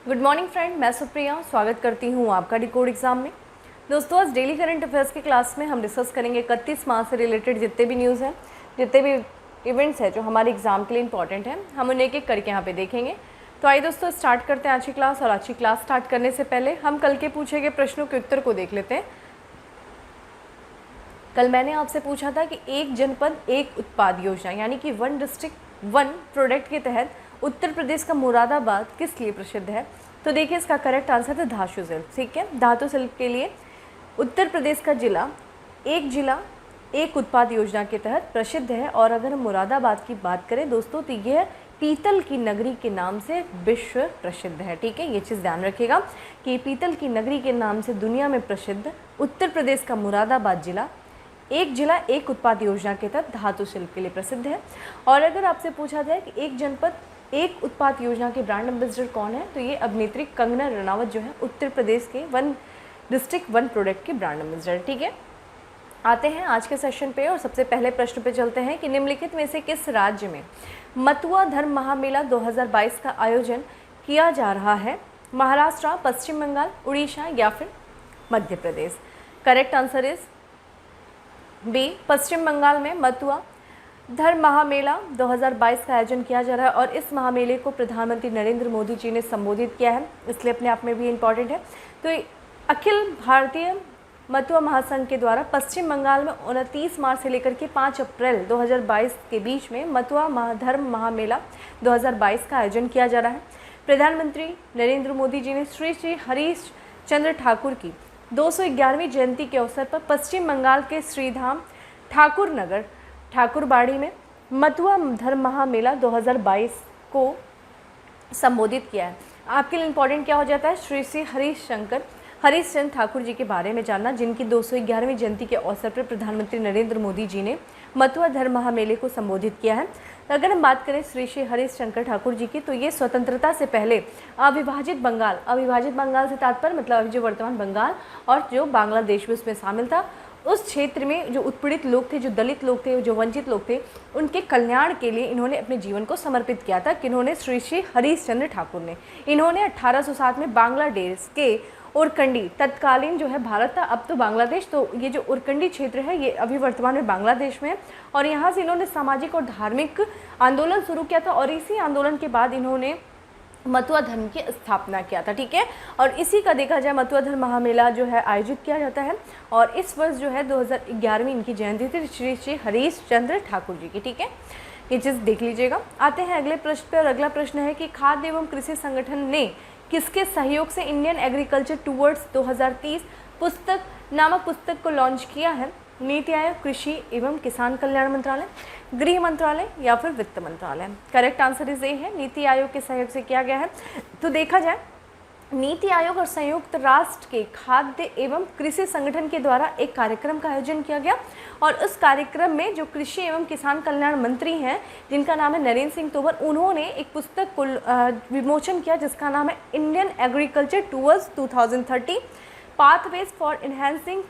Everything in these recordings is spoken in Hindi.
गुड मॉर्निंग फ्रेंड, मैं सुप्रिया स्वागत करती हूँ आपका डिकोड एग्जाम में। दोस्तों, आज डेली करंट अफेयर्स की क्लास में हम डिस्कस करेंगे 31 मार्च से रिलेटेड जितने भी न्यूज़ हैं, जितने भी इवेंट्स हैं जो हमारे एग्जाम के लिए इंपॉर्टेंट हैं, हम उन्हें एक एक करके यहाँ पे देखेंगे। तो आइए दोस्तों स्टार्ट करते हैं आज की क्लास। और आज की क्लास स्टार्ट करने से पहले हम कल के पूछे गए प्रश्नों के उत्तर को देख लेते हैं। कल मैंने आपसे पूछा था कि एक जनपद एक उत्पाद योजना यानी कि वन डिस्ट्रिक्ट वन प्रोडक्ट के तहत उत्तर प्रदेश का मुरादाबाद किस लिए प्रसिद्ध है। तो देखिए इसका करेक्ट आंसर है धातु शिल्प। ठीक है, धातु शिल्प के लिए उत्तर प्रदेश का जिला एक उत्पाद योजना के तहत प्रसिद्ध है। और अगर हम मुरादाबाद की बात करें दोस्तों तो यह पीतल की नगरी के नाम से विश्व प्रसिद्ध है। ठीक है, ये चीज़ ध्यान रखिएगा कि पीतल की नगरी के नाम से दुनिया में प्रसिद्ध उत्तर प्रदेश का मुरादाबाद जिला एक उत्पाद योजना के तहत धातु शिल्प के लिए प्रसिद्ध है। और अगर आपसे पूछा जाए कि एक जनपद एक उत्पाद योजना के ब्रांड एम्बेसडर कौन है, तो ये अभिनेत्री कंगना रनावत जो है उत्तर प्रदेश के वन डिस्ट्रिक्ट वन प्रोडक्ट के ब्रांड एम्बेसडर। ठीक है, आते हैं आज के सेशन पे और सबसे पहले प्रश्न पे चलते हैं कि निम्नलिखित में से किस राज्य में मथुआ धर्म महामेला 2022 का आयोजन किया जा रहा है। महाराष्ट्र, पश्चिम बंगाल, उड़ीसा या फिर Madhya Pradesh. Correct answer is B, पश्चिम बंगाल में मथुआ धर्म महामेला 2022 का आयोजन किया जा रहा है। और इस महामेले को प्रधानमंत्री नरेंद्र मोदी जी ने संबोधित किया है, इसलिए अपने आप में भी इम्पॉर्टेंट है। तो अखिल भारतीय मथुआ महासंघ के द्वारा पश्चिम बंगाल में 29 मार्च से लेकर के 5 अप्रैल 2022 के बीच में मथुआ धर्म महामेला 2022 का आयोजन किया जा रहा है। प्रधानमंत्री नरेंद्र मोदी जी ने श्री श्री हरीश चंद्र ठाकुर की 211वीं जयंती के अवसर पर पश्चिम बंगाल के श्रीधाम ठाकुर नगर ठाकुरबाड़ी में मथुआ धर्म महामेला 2022 को संबोधित किया है। आपके लिए इंपॉर्टेंट क्या हो जाता है, श्री श्री हरीश चंद्र ठाकुर जी के बारे में जानना, जिनकी 211वीं जयंती के अवसर पर प्रधानमंत्री नरेंद्र मोदी जी ने मथुआ धर्म महामेले को संबोधित किया है। अगर हम बात करें श्री श्री हरीश चंद्र ठाकुर जी की, तो ये स्वतंत्रता से पहले अविभाजित बंगाल से तात्पर्य मतलब जो वर्तमान बंगाल और जो बांग्लादेश भी उसमें शामिल था, उस क्षेत्र में जो उत्पीड़ित लोग थे, जो दलित लोग थे, जो वंचित लोग थे, उनके कल्याण के लिए इन्होंने अपने जीवन को समर्पित किया था। किन्होंने, श्री श्री हरीश चंद्र ठाकुर ने। इन्होंने 1807 में बांग्लादेश के उरकंडी, तत्कालीन जो है भारत था, अब तो बांग्लादेश, तो ये जो उरकंडी क्षेत्र है ये अभी वर्तमान में बांग्लादेश में है। और यहाँ से इन्होंने सामाजिक और धार्मिक आंदोलन शुरू किया था और इसी आंदोलन के बाद इन्होंने मथुआ धर्म की स्थापना किया था। ठीक है, और इसी का देखा जाए मथुआ धर्म महामेला जो है आयोजित किया जाता है। और इस वर्ष जो है 2011वीं इनकी जयंती थी श्री श्री हरीश चंद्र ठाकुर जी की। ठीक है, ये चीज़ देख लीजिएगा। आते हैं अगले प्रश्न पे और अगला प्रश्न है कि खाद्य एवं कृषि संगठन ने किसके सहयोग से इंडियन एग्रीकल्चर टूवर्ड्स 2030 नामक पुस्तक को लॉन्च किया है। नीति आयोग, कृषि एवं किसान कल्याण मंत्रालय, गृह मंत्रालय या फिर वित्त मंत्रालय। करेक्ट आंसर इज ए है, नीति आयोग के सहयोग से किया गया है। तो देखा जाए नीति आयोग और संयुक्त राष्ट्र के खाद्य एवं कृषि संगठन के द्वारा एक कार्यक्रम का आयोजन किया गया। और उस कार्यक्रम में जो कृषि एवं किसान कल्याण मंत्री हैं, जिनका नाम है नरेंद्र सिंह तोमर, उन्होंने एक पुस्तक को विमोचन किया जिसका नाम है Indian agriculture towards 2030 pathways for enhancing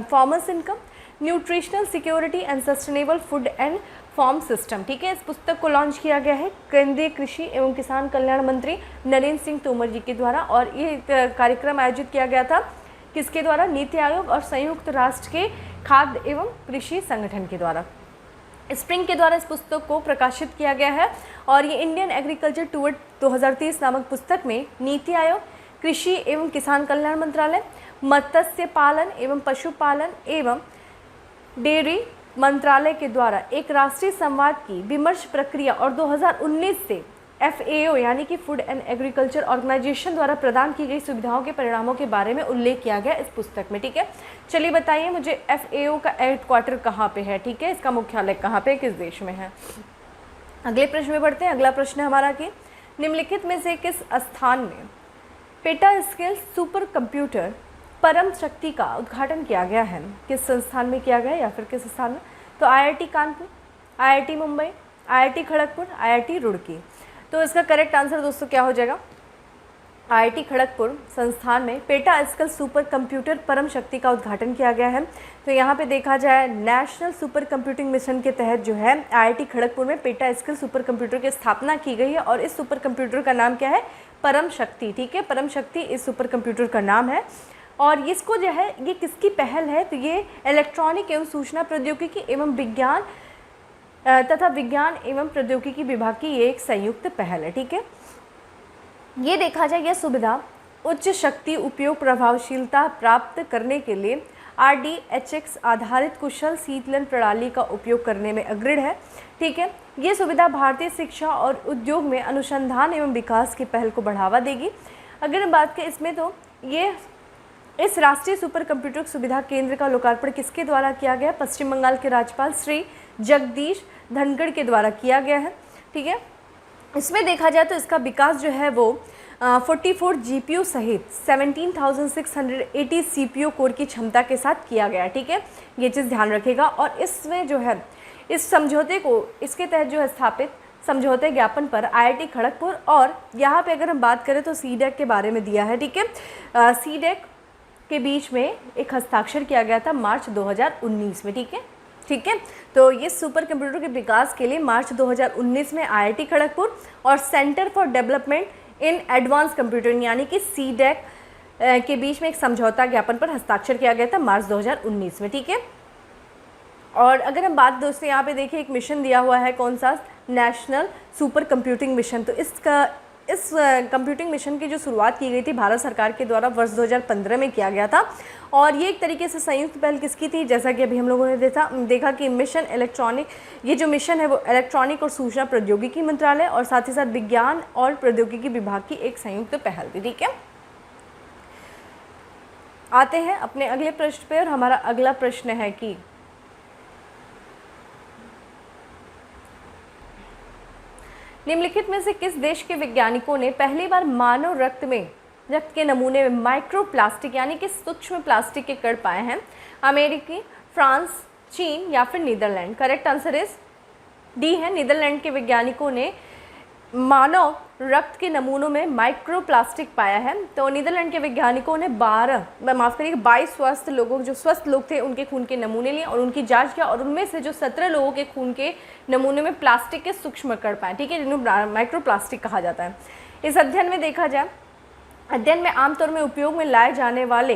farmers income, nutritional security and sustainable food and farm system. ठीक है, इस पुस्तक को लॉन्च किया गया है केंद्रीय कृषि एवं किसान कल्याण मंत्री नरेंद्र सिंह तोमर जी के द्वारा। और ये कार्यक्रम आयोजित किया गया था किसके द्वारा, नीति आयोग और संयुक्त राष्ट्र के खाद्य एवं कृषि संगठन के द्वारा। स्प्रिंग के द्वारा इस पुस्तक को प्रकाशित किया गया है। और ये इंडियन एग्रीकल्चर टूवर्ड 2030 नामक पुस्तक में नीति आयोग, कृषि एवं किसान कल्याण मंत्रालय, मत्स्य पालन एवं पशुपालन एवं डेयरी मंत्रालय के द्वारा एक राष्ट्रीय संवाद की विमर्श प्रक्रिया और 2019 से FAO यानी कि फूड एंड एग्रीकल्चर ऑर्गेनाइजेशन द्वारा प्रदान की गई सुविधाओं के परिणामों के बारे में उल्लेख किया गया इस पुस्तक में। ठीक है, चलिए बताइए मुझे FAO का हेडक्वार्टर कहाँ पे है। ठीक है, इसका मुख्यालय कहाँ पे, किस देश में है। अगले प्रश्न में बढ़ते हैं। अगला प्रश्न है हमारा कि निम्नलिखित में से किस स्थान में पेटा स्केल सुपर कंप्यूटर परम शक्ति का उद्घाटन किया गया है। किस संस्थान में किया गया या फिर किस स्थान में, तो IIT Kanpur, IIT Mumbai, IIT Kharagpur, IIT Roorkee. तो इसका करेक्ट आंसर दोस्तों क्या हो जाएगा, IIT खड़गपुर संस्थान में पेटा स्केल सुपर कंप्यूटर परम शक्ति का उद्घाटन किया गया है। तो यहाँ पे देखा जाए नेशनल सुपर कंप्यूटिंग मिशन के तहत जो है IIT खड़गपुर में पेटा स्केल सुपर कंप्यूटर की स्थापना की गई है और इस सुपर कंप्यूटर का नाम क्या है, परम शक्ति, ठीक है, परम शक्ति इस सुपर कंप्यूटर का नाम है। और इसको जो है ये किसकी पहल है, तो ये इलेक्ट्रॉनिक एवं सूचना प्रौद्योगिकी एवं विज्ञान तथा विज्ञान एवं प्रौद्योगिकी विभाग की ये एक संयुक्त पहल है, ठीक है। ये देखा जाए यह सुविधा उच्च शक्ति उपयोग प्रभावशीलता प्राप्त करने के लिए RDHX आधारित कुशल शीतलन प्रणाली का उपयोग करने में अग्रणी है, ठीक है। ये सुविधा भारतीय शिक्षा और उद्योग में अनुसंधान एवं विकास की पहल को बढ़ावा देगी। अगर हम बात करें इसमें, तो ये इस राष्ट्रीय सुपर कंप्यूटर सुविधा केंद्र का लोकार्पण किसके द्वारा किया गया, पश्चिम बंगाल के राज्यपाल श्री जगदीश धनखड़ के द्वारा किया गया है, ठीक है। इसमें देखा जाए तो इसका विकास जो है वो 44 GPU सहित 17,680 CPU कोर की क्षमता के साथ किया गया, ठीक है। ये चीज़ ध्यान रखेगा। और इसमें जो है इस समझौते को, इसके तहत जो है स्थापित समझौते ज्ञापन पर IIT खड़गपुर और यहाँ पे अगर हम बात करें तो CDEC के बारे में दिया है, ठीक है। CDEC के बीच में एक हस्ताक्षर किया गया था मार्च 2019 में, ठीक है, ठीक है। तो ये सुपर कंप्यूटर के विकास के लिए मार्च 2019 में IIT खड़गपुर और centre for development in advance computing यानी कि CDEC के बीच में एक समझौता ज्ञापन पर हस्ताक्षर किया गया था मार्च 2019 में, ठीक है। और अगर हम बात दोस्तों यहाँ पे देखिए एक मिशन दिया हुआ है, कौन सा, नेशनल सुपर कंप्यूटिंग मिशन। तो इस कंप्यूटिंग मिशन की जो शुरुआत की गई थी भारत सरकार के द्वारा वर्ष 2015 में किया गया था। और ये एक तरीके से संयुक्त पहल किसकी थी, जैसा कि अभी हम लोगों ने देखा कि मिशन इलेक्ट्रॉनिक, ये जो मिशन है वो इलेक्ट्रॉनिक और सूचना प्रौद्योगिकी मंत्रालय और साथ ही साथ विज्ञान और प्रौद्योगिकी विभाग की एक संयुक्त पहल थी, ठीक है। आते हैं अपने अगले प्रश्न पे और हमारा अगला प्रश्न है कि निम्नलिखित में से किस देश के वैज्ञानिकों ने पहली बार मानव रक्त के नमूने में माइक्रोप्लास्टिक यानी कि सूक्ष्म प्लास्टिक के कण पाए हैं, अमेरिकी, फ्रांस, चीन या फिर Netherland. Correct answer is D है, नीदरलैंड के वैज्ञानिकों ने मानव रक्त के नमूनों में माइक्रोप्लास्टिक पाया है। तो नीदरलैंड के वैज्ञानिकों ने 22 स्वस्थ लोग थे उनके खून के नमूने लिए और उनकी जांच किया और उनमें से जो 17 लोगों के खून के नमूने में प्लास्टिक के सूक्ष्म कण पाए, ठीक है, जिन्हें माइक्रोप्लास्टिक कहा जाता है। इस अध्ययन में देखा जाए, अध्ययन में आमतौर में उपयोग में लाए जाने वाले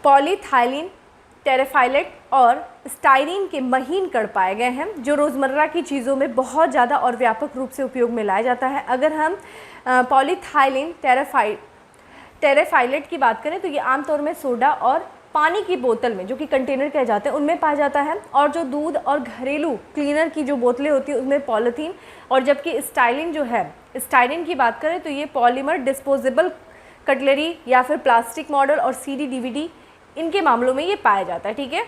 पॉलीथाइलिन, टेरेफाइलेट और स्टाइरीन के महीन कण पाए गए हैं जो रोज़मर्रा की चीज़ों में बहुत ज़्यादा और व्यापक रूप से उपयोग में लाया जाता है। अगर हम पॉलीथाइलिन टेरेफाइलेट की बात करें तो ये आमतौर में सोडा और पानी की बोतल में, जो कि कंटेनर कहे जाते हैं, उनमें पाया जाता है। और जो दूध और घरेलू क्लीनर की जो बोतलें होती हैं उसमें पॉलीथीन, और जबकि स्टाइलिन की बात करें तो ये पॉलीमर डिस्पोजेबल कटलरी या फिर प्लास्टिक मॉडल और CD DVD इनके मामलों में ये पाया जाता है, ठीक है।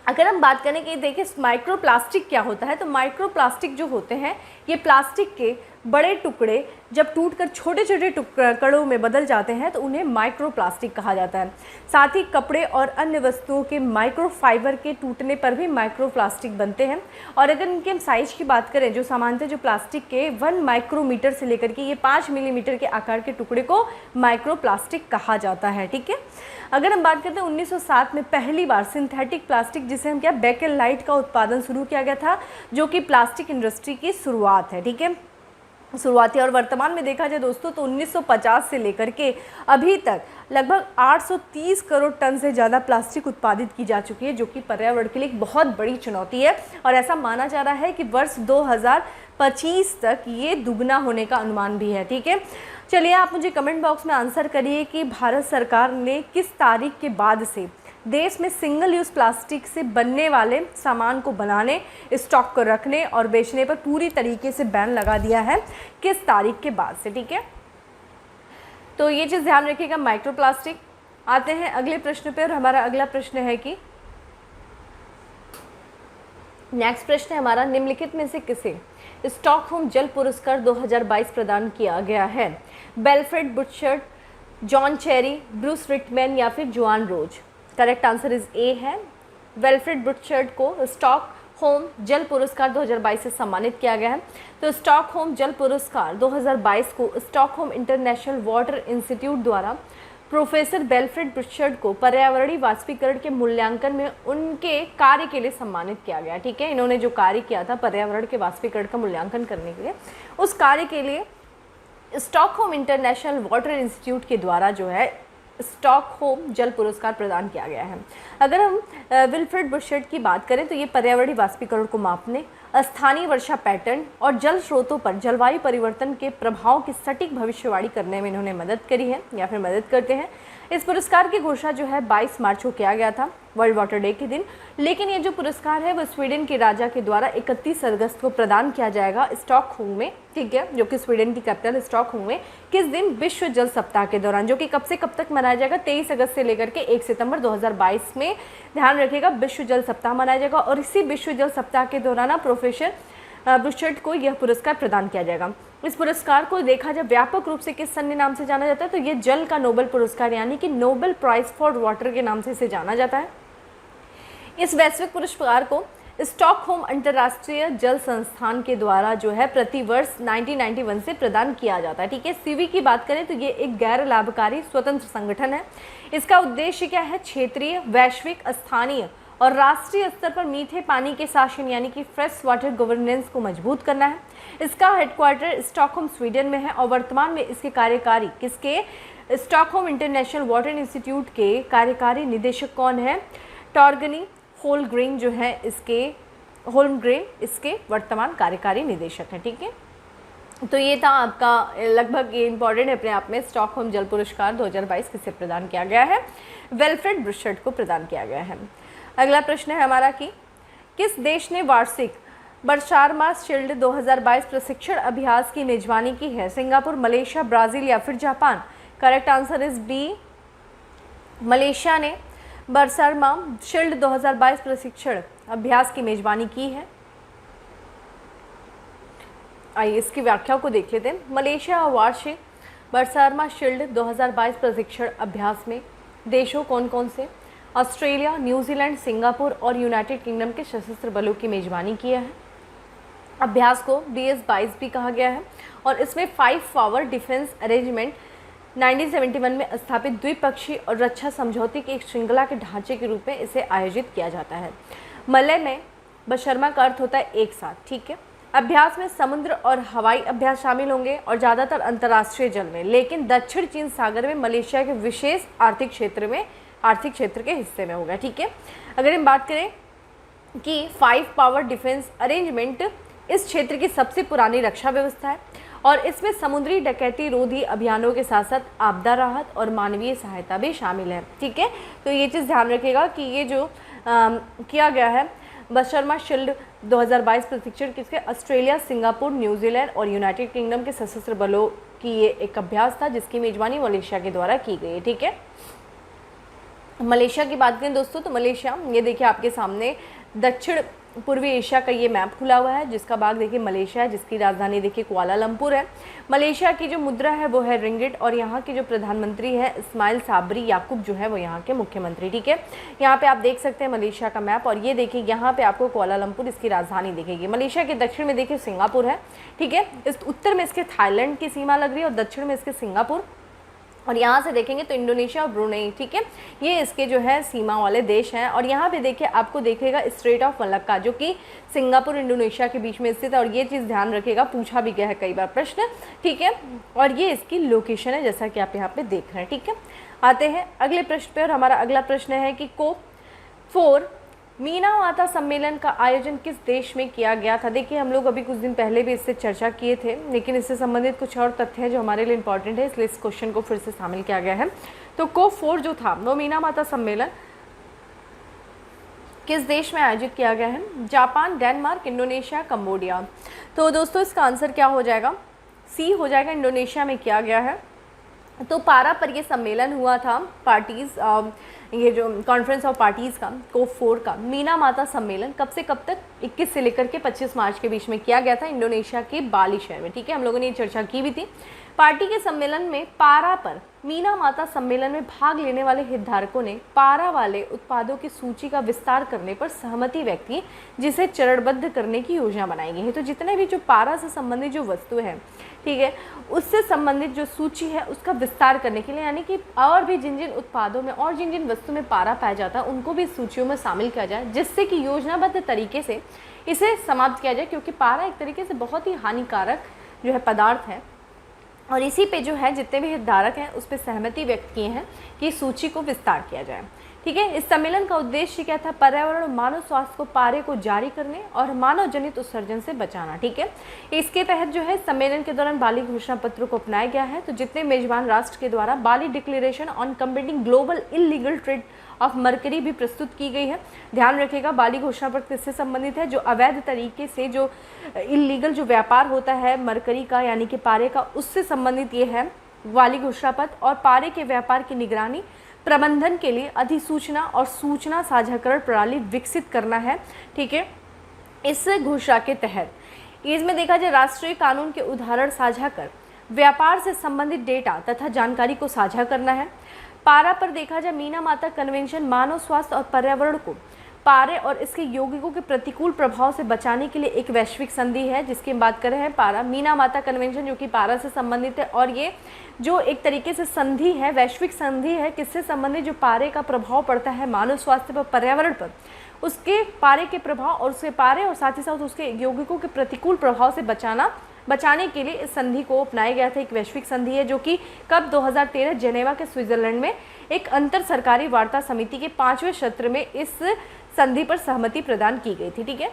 अगर हम बात करें कि देखिए माइक्रोप्लास्टिक क्या होता है, तो माइक्रोप्लास्टिक जो होते हैं ये प्लास्टिक के बड़े टुकड़े जब टूटकर छोटे छोटे कणों में बदल जाते हैं तो उन्हें माइक्रोप्लास्टिक कहा जाता है। साथ ही कपड़े और अन्य वस्तुओं के माइक्रोफाइबर के टूटने पर भी माइक्रोप्लास्टिक बनते हैं। और अगर इनके हम साइज की बात करें, जो सामान्यतः जो प्लास्टिक के 1 माइक्रोमीटर से लेकर के ये 5 मिलीमीटर के आकार के टुकड़े को माइक्रोप्लास्टिक कहा जाता है, ठीक है। अगर हम बात करते हैं 1907 में पहली बार सिंथेटिक प्लास्टिक, जिसे हम क्या बेकेलाइट का उत्पादन शुरू किया गया था, जो कि प्लास्टिक इंडस्ट्री की शुरुआत है, ठीक है, शुरुआती। और वर्तमान में देखा जाए दोस्तों तो 1950 से लेकर के अभी तक लगभग 830 करोड़ टन से ज़्यादा प्लास्टिक उत्पादित की जा चुकी है, जो कि पर्यावरण के लिए एक बहुत बड़ी चुनौती है। और ऐसा माना जा रहा है कि वर्ष 2025 तक ये दुगना होने का अनुमान भी है, ठीक है। चलिए आप मुझे कमेंट बॉक्स में आंसर करिए कि भारत सरकार ने किस तारीख के बाद से देश में सिंगल यूज़ प्लास्टिक से बनने वाले सामान को बनाने, स्टॉक को रखने और बेचने पर पूरी तरीके से बैन लगा दिया है, किस तारीख के बाद से, ठीक है। तो ये चीज़ ध्यान रखिएगा, माइक्रोप्लास्टिक। आते हैं अगले प्रश्न पे और हमारा अगला प्रश्न है कि नेक्स्ट प्रश्न है हमारा, निम्नलिखित में से किसे स्टॉकहोम जल पुरस्कार 2022 प्रदान किया गया है? Belfred Butshirt, John Cherry, Bruce Ritman या फिर Joan Rose. Correct answer is A है। वेल्फ्रेड बुटशर्ट को स्टॉकहोम जल पुरस्कार 2022 से सम्मानित किया गया है। तो स्टॉकहोम जल पुरस्कार 2022 को स्टॉकहोम इंटरनेशनल वाटर इंस्टीट्यूट द्वारा प्रोफेसर बेल्फ्रेड बुटशर्ट को पर्यावरणीय वाष्पीकरण के मूल्यांकन में उनके कार्य के लिए सम्मानित किया गया, ठीक है। इन्होंने जो कार्य किया था पर्यावरण के वाष्पीकरण का मूल्यांकन करने के लिए, उस कार्य के लिए स्टॉकहोम इंटरनेशनल वाटर इंस्टीट्यूट के द्वारा जो है स्टॉकहोम जल पुरस्कार प्रदान किया गया है। अगर हम विल्फ्रेड बुशर्ट की बात करें तो ये पर्यावरणीय वाष्पीकरण को मापने, स्थानीय वर्षा पैटर्न और जल स्रोतों पर जलवायु परिवर्तन के प्रभाव की सटीक भविष्यवाणी करने में इन्होंने मदद करी है या फिर मदद करते हैं। इस पुरस्कार की घोषणा जो है 22 मार्च को किया गया था, वर्ल्ड वाटर डे के दिन, लेकिन ये जो पुरस्कार है वो स्वीडन के राजा के द्वारा 31 अगस्त को प्रदान किया जाएगा स्टॉकहोम में, ठीक है, जो कि स्वीडन की कैपिटल स्टॉकहोम में, किस दिन? विश्व जल सप्ताह के दौरान, जो कि कब से कब तक मनाया जाएगा? 23 अगस्त से लेकर के 1 सितंबर 2022 में, ध्यान रखिएगा, विश्व जल सप्ताह मनाया जाएगा। और इसी विश्व जल सप्ताह के दौरान प्रोफेसर बुशर्ट को यह पुरस्कार प्रदान किया जाएगा। इस पुरस्कार को देखा जाए व्यापक रूप से किस सन्य नाम से जाना जाता है, तो ये जल का नोबेल पुरस्कार यानी कि नोबेल प्राइज फॉर वाटर के नाम से इसे जाना जाता है। इस वैश्विक पुरस्कार को स्टॉकहोम अंतर्राष्ट्रीय जल संस्थान के द्वारा जो है प्रतिवर्ष 1991 से प्रदान किया जाता है, ठीक है। सीवी की बात करें तो ये एक गैर लाभकारी स्वतंत्र संगठन है। इसका उद्देश्य क्या है? क्षेत्रीय, वैश्विक, स्थानीय और राष्ट्रीय स्तर पर मीठे पानी के शासन यानी कि फ्रेश वाटर गवर्नेंस को मजबूत करना है। इसका हेडक्वार्टर स्टॉकहोम स्वीडन में है और वर्तमान में इसके कार्यकारी स्टॉकहोम इंटरनेशनल वाटर इंस्टीट्यूट के कार्यकारी निदेशक कौन है? टॉर्गनी होलग्रेन जो है इसके वर्तमान कार्यकारी निदेशक हैं, ठीक है। तो ये था आपका लगभग ये इंपॉर्टेंट है अपने आप में। स्टॉकहोम जल पुरस्कार 2022 किसे प्रदान किया गया है? विल्फ्रेड बुशर्ट को प्रदान किया गया है। अगला प्रश्न है हमारा कि किस देश ने वार्षिक बरशारमा शील्ड 2022 प्रशिक्षण अभ्यास की मेजबानी की है? सिंगापुर, मलेशिया, ब्राज़ील या फिर Japan? Correct answer is B, Malaysia ने बरशारमा शील्ड 2022 प्रशिक्षण अभ्यास की मेजबानी की है। आइए इसकी व्याख्या को देख लेते हैं। मलेशिया वार्षिक बरशारमा शील्ड 2022 प्रशिक्षण अभ्यास में देशों कौन कौन से? ऑस्ट्रेलिया, न्यूजीलैंड, सिंगापुर और यूनाइटेड किंगडम के सशस्त्र बलों की मेजबानी किया है। अभ्यास को DS-22 भी कहा गया है और इसमें 5 पावर डिफेंस अरेंजमेंट 1971 में स्थापित द्विपक्षीय और रक्षा समझौते की एक श्रृंखला के ढांचे के रूप में इसे आयोजित किया जाता है। मलय में बशर्मा का अर्थ होता है एक साथ, ठीक है। अभ्यास में समुद्र और हवाई अभ्यास शामिल होंगे और ज़्यादातर अंतर्राष्ट्रीय जल में, लेकिन दक्षिण चीन सागर में मलेशिया के विशेष आर्थिक क्षेत्र के हिस्से में होगा, ठीक है। अगर हम बात करें कि 5 पावर डिफेंस अरेंजमेंट इस क्षेत्र की सबसे पुरानी रक्षा व्यवस्था है और इसमें समुद्री डकैती रोधी अभियानों के साथ साथ आपदा राहत और मानवीय सहायता भी शामिल है, ठीक है। तो ये चीज़ ध्यान रखिएगा कि ये जो किया गया है बशर्मा शील्ड 2022 प्रशिक्षण किसके? ऑस्ट्रेलिया, सिंगापुर, न्यूजीलैंड और यूनाइटेड किंगडम के सशस्त्र बलों की ये एक अभ्यास था जिसकी मेजबानी मलेशिया के द्वारा की गई है, ठीक है। मलेशिया की बात करें दोस्तों तो मलेशिया, ये देखिए आपके सामने दक्षिण पूर्वी एशिया का ये मैप खुला हुआ है जिसका भाग देखिए मलेशिया है, जिसकी राजधानी देखिए कुआलालंपुर है। मलेशिया की जो मुद्रा है वो है रिंगिट और यहाँ के जो प्रधानमंत्री हैं इस्माइल साबरी याकूब जो है वो यहाँ के मुख्यमंत्री, ठीक है। यहाँ पे आप देख सकते हैं मलेशिया का मैप और ये देखिए यहाँ पे आपको कुआलालंपुर इसकी राजधानी दिखेगी। मलेशिया के दक्षिण में देखिए सिंगापुर है, ठीक है। इस उत्तर में इसके थाईलैंड की सीमा लग रही है और दक्षिण में इसके सिंगापुर, और यहाँ से देखेंगे तो इंडोनेशिया और ब्रुनेई, ठीक है, ये इसके जो है सीमा वाले देश हैं। और यहाँ पे देखिए आपको देखेगा स्ट्रेट ऑफ मलक्का जो कि सिंगापुर इंडोनेशिया के बीच में स्थित है और ये चीज़ ध्यान रखिएगा, पूछा भी गया है कई बार प्रश्न, ठीक है। और ये इसकी लोकेशन है जैसा कि आप यहाँ पे देख रहे हैं, ठीक है। आते हैं अगले प्रश्न पे और हमारा अगला प्रश्न है कि COP4 मीना माता सम्मेलन का आयोजन किस देश में किया गया था? देखिए हम लोग अभी कुछ दिन पहले भी इससे चर्चा किए थे, लेकिन इससे संबंधित कुछ और तथ्य हैं जो हमारे लिए इंपॉर्टेंट है, इसलिए इस क्वेश्चन को फिर से शामिल किया गया है। तो COP4 जो था वो मीना माता सम्मेलन किस देश में आयोजित किया गया है? Japan, Denmark, Indonesia, Cambodia. तो दोस्तों इसका आंसर क्या हो जाएगा? सी हो जाएगा, इंडोनेशिया में किया गया है। तो पारा पर ये सम्मेलन हुआ था, पार्टीज़ ये जो कॉन्फ्रेंस ऑफ पार्टीज़ का COP4 का मीना माता सम्मेलन कब से कब तक 21 से लेकर के 25 मार्च के बीच में किया गया था इंडोनेशिया के बाली शहर में, ठीक है। हम लोगों ने ये चर्चा की भी थी। पार्टी के सम्मेलन में पारा पर मीना माता सम्मेलन में भाग लेने वाले हितधारकों ने पारा वाले उत्पादों की सूची का विस्तार करने पर सहमति व्यक्त की, जिसे चरणबद्ध करने की योजना बनाई गई है। तो जितने भी जो पारा से संबंधित जो वस्तु है, ठीक है, उससे संबंधित जो सूची है उसका विस्तार करने के लिए, यानी कि और भी जिन जिन उत्पादों में और जिन जिन वस्तु में पारा पाया जाता है उनको भी सूचियों में शामिल किया जाए, जिससे कि योजनाबद्ध तरीके से इसे समाप्त किया जाए, क्योंकि पारा एक तरीके से बहुत ही हानिकारक जो है पदार्थ है और इसी पे जो है जितने भी हितधारक हैं उस पर सहमति व्यक्त किए हैं कि सूची को विस्तार किया जाए। ठीक है, इस सम्मेलन का उद्देश्य क्या था? पर्यावरण और मानव स्वास्थ्य को पारे को जारी करने और मानव जनित उत्सर्जन से बचाना। ठीक है, इसके तहत जो है सम्मेलन के दौरान बाली घोषणा पत्र को अपनाया गया है। तो जितने मेजबान राष्ट्र के द्वारा Bali declaration on combating global illegal trade of mercury भी प्रस्तुत की गई है। ध्यान रखिएगा, बाली घोषणा पत्र किससे संबंधित है? जो अवैध तरीके से जो इलीगल जो व्यापार होता है मरकरी का यानी कि पारे का, उससे संबंधित ये है बाली घोषणा पत्र। और पारे के व्यापार की निगरानी प्रबंधन के लिए अधिसूचना और सूचना साझाकरण प्रणाली विकसित करना है। ठीक है, इस घोषणा के तहत इसमें देखा जाए राष्ट्रीय कानून के उदाहरण साझा कर व्यापार से संबंधित डेटा तथा जानकारी को साझा करना है। पारा पर देखा जाए मीना माता कन्वेंशन मानव स्वास्थ्य और पर्यावरण को पारे और इसके यौगिकों के प्रतिकूल प्रभाव से बचाने के लिए एक वैश्विक संधि है, जिसकी हम बात कर रहे हैं पारा मीना माता कन्वेंशन, जो कि पारा से संबंधित है। और ये जो एक तरीके से संधि है, वैश्विक संधि है, किससे संबंधित? जो पारे का प्रभाव पड़ता है मानव स्वास्थ्य पर, पर्यावरण पर, उसके पारे के प्रभाव और उसके पारे और साथ ही साथ उसके यौगिकों के प्रतिकूल प्रभाव से बचाने के लिए इस संधि को अपनाया गया था। एक वैश्विक संधि है जो कि कब 2013 जेनेवा के स्विट्जरलैंड में एक अंतर सरकारी वार्ता समिति के 5वें सत्र में इस संधि पर सहमति प्रदान की गई थी। ठीक है,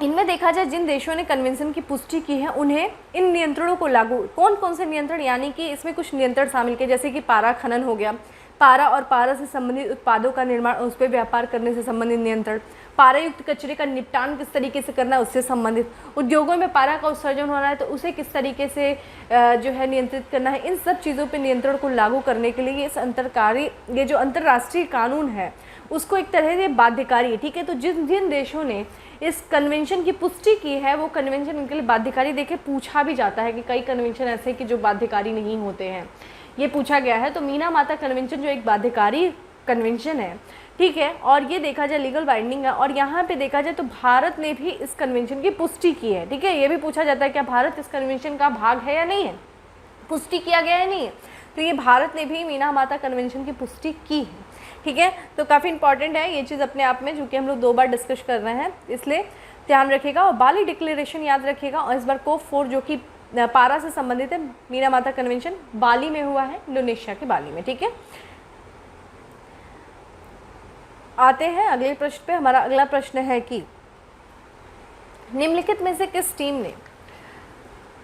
इनमें देखा जाए जिन देशों ने कन्वेंशन की पुष्टि की है उन्हें इन नियंत्रणों को लागू, कौन कौन से नियंत्रण, यानी कि इसमें कुछ नियंत्रण शामिल किए, जैसे कि पारा खनन हो गया, पारा और पारा से संबंधित उत्पादों का निर्माण, उस पर व्यापार करने से संबंधित नियंत्रण, पारा युक्त कचरे का निपटान किस तरीके से करना है उससे संबंधित, उद्योगों में पारा का उत्सर्जन हो रहा है तो उसे किस तरीके से जो है नियंत्रित करना है, इन सब चीज़ों पर नियंत्रण को लागू करने के लिए ये जो अंतर्राष्ट्रीय कानून है उसको एक तरह से बाध्यकारी है। ठीक है, तो जिन देशों ने इस कन्वेंशन की पुष्टि की है वो कन्वेंशन इनके लिए बाध्यकारी, देखे पूछा भी जाता है कि कई कन्वेंशन ऐसे कि जो बाध्यकारी नहीं होते हैं, ये पूछा गया है। तो मीना माता कन्वेंशन जो एक बाध्यकारी कन्वेंशन है, ठीक है, और ये देखा जाए लीगल बाइंडिंग है। और यहाँ पे देखा जाए तो भारत ने भी इस कन्वेंशन की पुष्टि की है। ठीक है, ये भी पूछा जाता है क्या भारत इस कन्वेंशन का भाग है या नहीं है, पुष्टि किया गया है नहीं है, तो ये भारत ने भी मीना माता कन्वेंशन की पुष्टि की है। ठीक है, तो काफ़ी इंपॉर्टेंट है ये चीज़ अपने आप में, जो कि हम लोग 2 बार डिस्कस कर रहे हैं, इसलिए ध्यान रखिएगा। और बाली डिक्लेरेशन याद रखिएगा, और इस बार COP4 जो कि पारा से संबंधित है, मीना माता कन्वेंशन बाली में हुआ है, इंडोनेशिया के बाली में। ठीक है, आते हैं अगले प्रश्न पे। हमारा अगला प्रश्न है कि निम्नलिखित में से किस टीम ने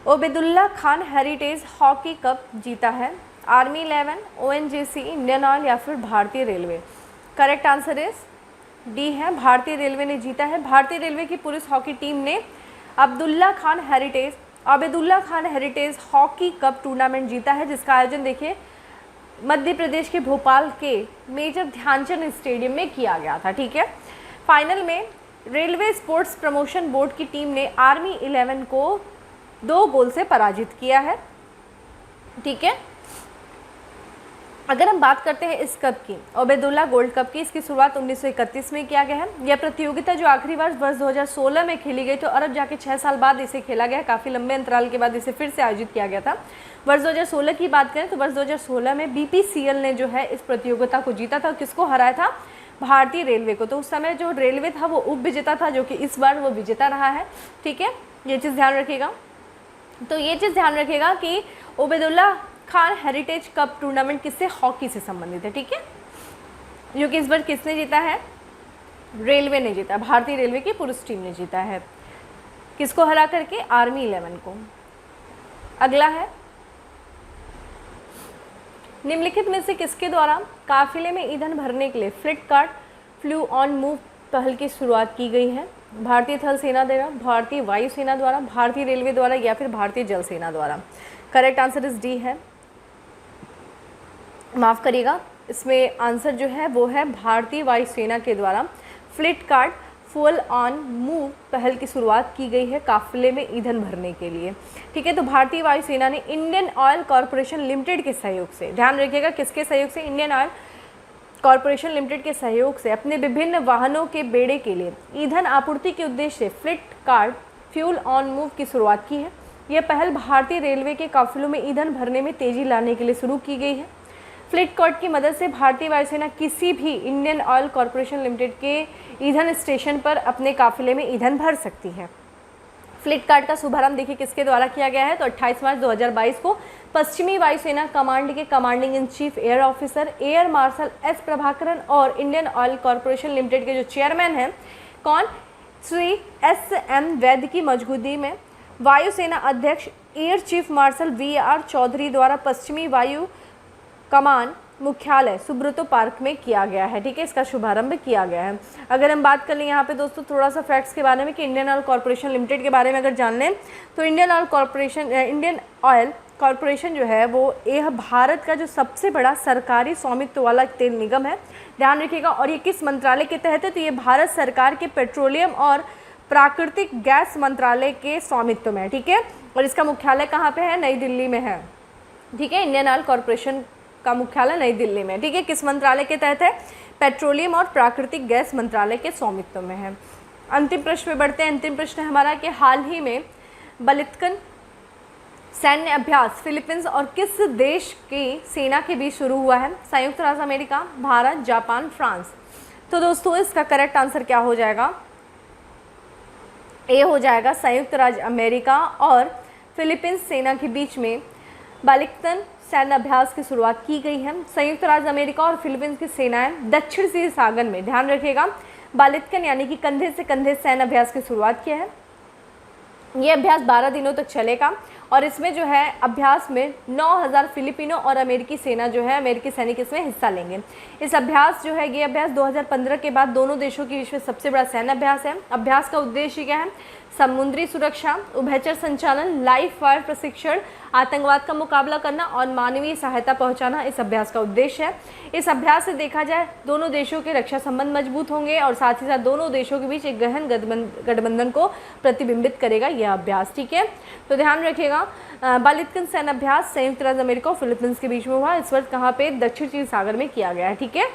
Obaidullah Khan heritage hockey cup जीता है? आर्मी 11, ONGC, इंडियन ऑयल या फिर भारतीय railway? Correct answer is D है, भारतीय रेलवे ने जीता है। भारतीय रेलवे की पुरुष हॉकी टीम ने Obaidullah Khan heritage hockey cup tournament जीता है, जिसका आयोजन देखिए मध्य प्रदेश के भोपाल के मेजर ध्यानचंद स्टेडियम में किया गया था। ठीक है, फाइनल में रेलवे स्पोर्ट्स प्रमोशन बोर्ड की टीम ने आर्मी 11 को 2 गोल से पराजित किया है। ठीक है, अगर हम बात करते हैं इस कप की, ओबेदुल्ला गोल्ड कप की, इसकी शुरुआत 1931 में किया गया है। यह प्रतियोगिता जो आखिरी वर्ष 2016 में खेली गई, तो अरब जाके 6 साल बाद इसे खेला गया, काफ़ी लंबे अंतराल के बाद इसे फिर से आयोजित किया गया था। वर्ष 2016 की बात करें तो वर्ष 2016 में BPCL ने जो है इस प्रतियोगिता को जीता था। किसको हराया था? भारतीय रेलवे को। तो उस समय जो रेलवे था वो उप विजेता था, जो कि इस बार वो विजेता रहा है। ठीक है, ये चीज़ ध्यान रखिएगा। तो ये चीज़ ध्यान रखिएगा कि Obaidullah Khan heritage cup tournament किससे? हॉकी से संबंधित है। ठीक है, जो कि इस बार किसने जीता है? रेलवे ने जीता, भारतीय रेलवे की पुरुष टीम ने जीता है। किसको हरा करके? आर्मी 11 को। अगला है, निम्नलिखित में से किसके द्वारा काफिले में ईंधन भरने के लिए फ्लिपकार्ट फ्लू ऑन मूव पहल की शुरुआत की गई है? भारतीय थल सेना द्वारा, भारतीय वायुसेना द्वारा, भारतीय रेलवे द्वारा या फिर भारतीय जल सेना द्वारा? करेक्ट आंसर इस डी है, माफ़ करिएगा, इसमें आंसर जो है वो है भारतीय वायुसेना के द्वारा फ्लिपकार्ट फ्यूल ऑन मूव पहल की शुरुआत की गई है काफिले में ईंधन भरने के लिए। ठीक है, तो भारतीय वायुसेना ने इंडियन ऑयल कॉरपोरेशन लिमिटेड के सहयोग से, ध्यान रखिएगा किसके सहयोग से? इंडियन ऑयल कॉरपोरेशन लिमिटेड के सहयोग से अपने विभिन्न वाहनों के बेड़े के लिए ईंधन आपूर्ति के उद्देश्य से फ्लिपकार्ट फ्यूल ऑन मूव की शुरुआत की है। यह पहल भारतीय रेलवे के काफिलों में ईंधन भरने में तेजी लाने के लिए शुरू की गई है। फ्लिपकार्ट की मदद से भारतीय वायुसेना किसी भी इंडियन ऑयल कॉरपोरेशन लिमिटेड के ईंधन स्टेशन पर अपने काफिले में ईंधन भर सकती है। फ्लिपकार्ट का शुभारंभ देखिए किसके द्वारा किया गया है, तो 28 मार्च 2022 को पश्चिमी वायुसेना कमांड के commanding in chief air officer air marshal S Prabhakaran और इंडियन ऑयल कॉरपोरेशन लिमिटेड के जो चेयरमैन हैं कौन, श्री एस.एम. वैद्य की मौजूदगी में वायुसेना अध्यक्ष air chief marshal V R. Chaudhari द्वारा पश्चिमी वायु कमान मुख्यालय सुब्रतो पार्क में किया गया है। ठीक है, इसका शुभारंभ किया गया है। अगर हम बात कर लें यहाँ पे दोस्तों थोड़ा सा फैक्ट्स के बारे में कि इंडियन ऑयल कॉरपोरेशन लिमिटेड के बारे में अगर जान लें तो इंडियन ऑयल कॉरपोरेशन जो है वो यह भारत का जो सबसे बड़ा सरकारी स्वामित्व वाला तेल निगम है, ध्यान रखिएगा। और ये किस मंत्रालय के तहत है, तो ये भारत सरकार के पेट्रोलियम और प्राकृतिक गैस मंत्रालय के स्वामित्व में है। ठीक है, और इसका मुख्यालय कहाँ पे है, नई दिल्ली में है। ठीक है, इंडियन ऑयल कॉरपोरेशन का मुख्यालय नई दिल्ली में। ठीक है, किस मंत्रालय के तहत है, पेट्रोलियम और प्राकृतिक गैस मंत्रालय के स्वामित्व में है। अंतिम प्रश्न पे बढ़ते हैं। अंतिम प्रश्न है हमारा कि हाल ही में बलितकन सैन्य अभ्यास फिलीपींस और किस देश की सेना के बीच शुरू हुआ है, संयुक्त राज्य अमेरिका, भारत, जापान, फ्रांस। तो दोस्तों इसका करेक्ट आंसर क्या हो जाएगा, ए हो जाएगा, संयुक्त राज्य अमेरिका और फिलीपींस सेना के बीच में बालिकतन सैन्य अभ्यास की शुरुआत की गई है। संयुक्त राज्य अमेरिका और फिलीपींस की सेनाएं दक्षिण सीधी सागर में, ध्यान रखिएगा, बालितकन यानी कि कंधे से कंधे सैन्य अभ्यास की शुरुआत किया है। ये अभ्यास 12 दिनों तक चलेगा और इसमें जो है अभ्यास में 9000 फिलिपिनो और अमेरिकी सेना जो है, अमेरिकी सैनिक इसमें हिस्सा लेंगे। इस अभ्यास जो है, ये अभ्यास 2015 के बाद दोनों देशों के बीच में सबसे बड़ा सैन्य अभ्यास है। अभ्यास का उद्देश्य क्या है, समुद्री सुरक्षा, उभयचर संचालन, लाइव फायर प्रशिक्षण, आतंकवाद का मुकाबला करना और मानवीय सहायता पहुंचाना इस अभ्यास का उद्देश्य है। इस अभ्यास से देखा जाए दोनों देशों के रक्षा संबंध मजबूत होंगे और साथ ही साथ दोनों देशों के बीच एक गहन गठबंधन को प्रतिबिंबित करेगा यह अभ्यास। ठीक है, तो ध्यान रखिएगा, बालितकन सैन्य अभ्यास संयुक्त राज्य अमेरिका और फिलीपींस के बीच में हुआ। इस वक्त कहाँ पे, दक्षिण चीन सागर में किया गया है। ठीक है,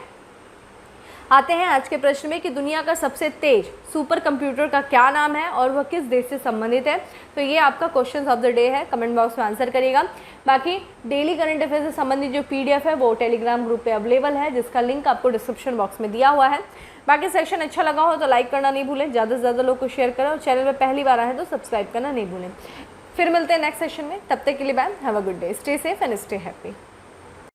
आते हैं आज के प्रश्न में कि दुनिया का सबसे तेज सुपर कंप्यूटर का क्या नाम है और वह किस देश से संबंधित है। तो ये आपका क्वेश्चन ऑफ द डे है, कमेंट बॉक्स में आंसर करिएगा। बाकी डेली करंट अफेयर से संबंधित जो PDF है वो टेलीग्राम ग्रुप पे अवेलेबल है, जिसका लिंक आपको डिस्क्रिप्शन बॉक्स में दिया हुआ है। बाकी सेक्शन अच्छा लगा हो तो लाइक करना नहीं भूलें, ज़्यादा से ज़्यादा लोग को शेयर करें और चैनल पर पहली बार आए तो सब्सक्राइब करना नहीं भूलें। फिर मिलते हैं नेक्स्ट सेशन में, तब तक के लिए bye, have a good day, stay safe and stay happy.